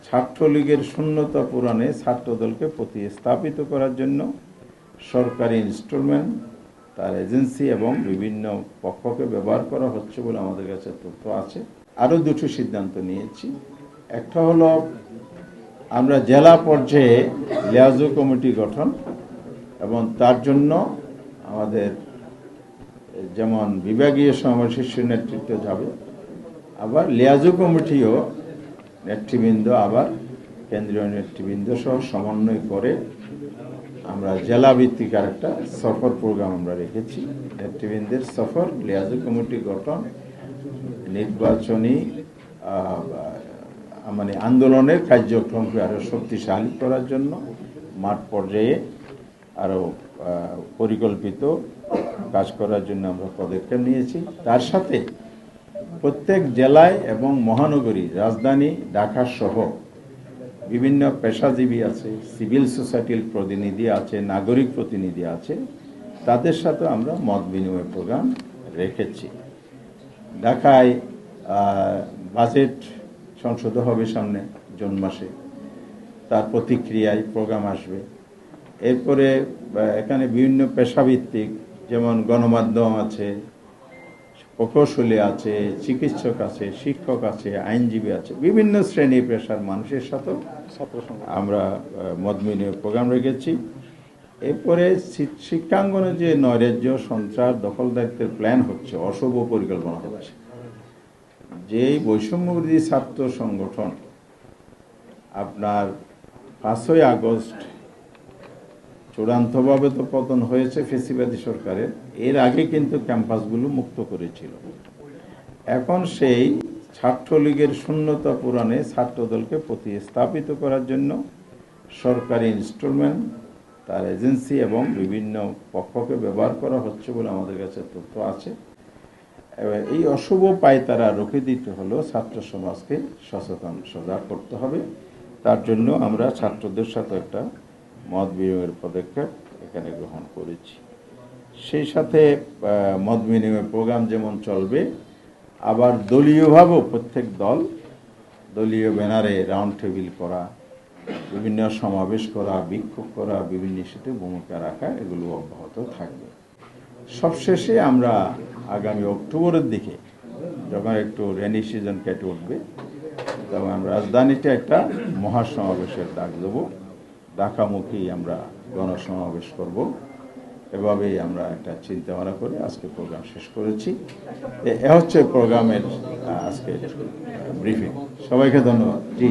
ছাত্রলীগের শূন্যতা পূরণে ছাত্রদলকে প্রতিস্থাপিত করার জন্য সরকারি ইনস্ট্রুমেন্ট, তার এজেন্সি এবং বিভিন্ন পক্ষকে ব্যবহার করা হচ্ছে বলে আমাদের কাছে তথ্য আছে। আরও দুটো সিদ্ধান্ত নিয়েছি। একটা হলো আমরা জেলা পর্যায়ে লিয়াজু কমিটি গঠন এবং তার জন্য আমাদের যেমন বিভাগীয় সমাবেশের নেতৃত্ব যাবে, আবার লিয়াজু কমিটিও নেতৃবৃন্দ আবার কেন্দ্রীয় নেতৃবৃন্দ সহ সমন্বয় করে আমরা জেলা ভিত্তিক একটা সফর প্রোগ্রাম আমরা রেখেছি। নেতৃবৃন্দের সফর, লিয়াজু কমিটি গঠন, নির্বাচনী মানে আন্দোলনের কার্যক্রমকে আরও শক্তিশালী করার জন্য মাঠ পর্যায়ে আরও পরিকল্পিত কাজ করার জন্য আমরা পদক্ষেপ নিয়েছি। তার সাথে প্রত্যেক জেলায় এবং মহানগরী, রাজধানী ঢাকা সহ বিভিন্ন পেশাজীবী আছে, সিভিল সোসাইটির প্রতিনিধি আছে, নাগরিক প্রতিনিধি আছে, তাদের সাথে আমরা মত বিনিময় প্রোগ্রাম রেখেছি। ঢাকায় বাজেট সংসদ হবে সামনে জুন মাসে, তার প্রতিক্রিয়ায় প্রোগ্রাম আসবে। এরপরে এখানে বিভিন্ন পেশাভিত্তিক যেমন গণমাধ্যম আছে, প্রকৌশলী আছে, চিকিৎসক আছে, শিক্ষক আছে, আইনজীবী আছে, বিভিন্ন শ্রেণী পেশার মানুষের সাথে আমরা মত বিনিময় প্রোগ্রাম রেখেছি। এরপরে শিক্ষাঙ্গনে যে নৈরাজ্য, সন্ত্রাস, দখলদারিত্বের প্ল্যান হচ্ছে, অশুভ পরিকল্পনা হচ্ছে, যেই বৈষম্যবিরোধী ছাত্র সংগঠন আপনার 5ই আগস্ট চূড়ান্তভাবে তো পতন হয়েছে ফেসিবাদী সরকারের, এর আগে কিন্তু ক্যাম্পাসগুলো মুক্ত করেছিল। এখন সেই ছাত্রলীগের শূন্যতা পূরণে ছাত্রদলকে প্রতিস্থাপিত করার জন্য সরকারি ইনস্ট্রুমেন্ট, তার এজেন্সি এবং বিভিন্ন পক্ষকে ব্যবহার করা হচ্ছে বলে আমাদের কাছে তথ্য আছে। এই অশুভ পায়তারা রুখে দিতে হলো ছাত্র সমাজকে সচেতন, সজাগ করতে হবে। তার জন্য আমরা ছাত্রদের সাথে একটা মত বিনিময়ের পদক্ষেপ এখানে গ্রহণ করেছি। সেই সাথে মত বিনিময় প্রোগ্রাম যেমন চলবে, আবার দলীয়ভাবেও প্রত্যেক দল দলীয় ব্যানারে রাউন্ড টেবিল করা, বিভিন্ন সমাবেশ করা, বিক্ষোভ করা, বিভিন্ন ইস্যুতে ভূমিকা রাখা, এগুলো অব্যাহত থাকবে। সবশেষে আমরা আগামী অক্টোবরের দিকে যখন একটু রেনি সিজন কেটে উঠবে, তখন আমরা রাজধানীতে একটা মহাসমাবেশের ডাক দেবো। ঢাকামুখী আমরা গণসমাবেশ করব। এভাবেই আমরা একটা চিন্তা ভাবনা করে আজকে প্রোগ্রাম শেষ করেছি। এ হচ্ছে প্রোগ্রামের আজকে ব্রিফিং। সবাইকে ধন্যবাদ। জি।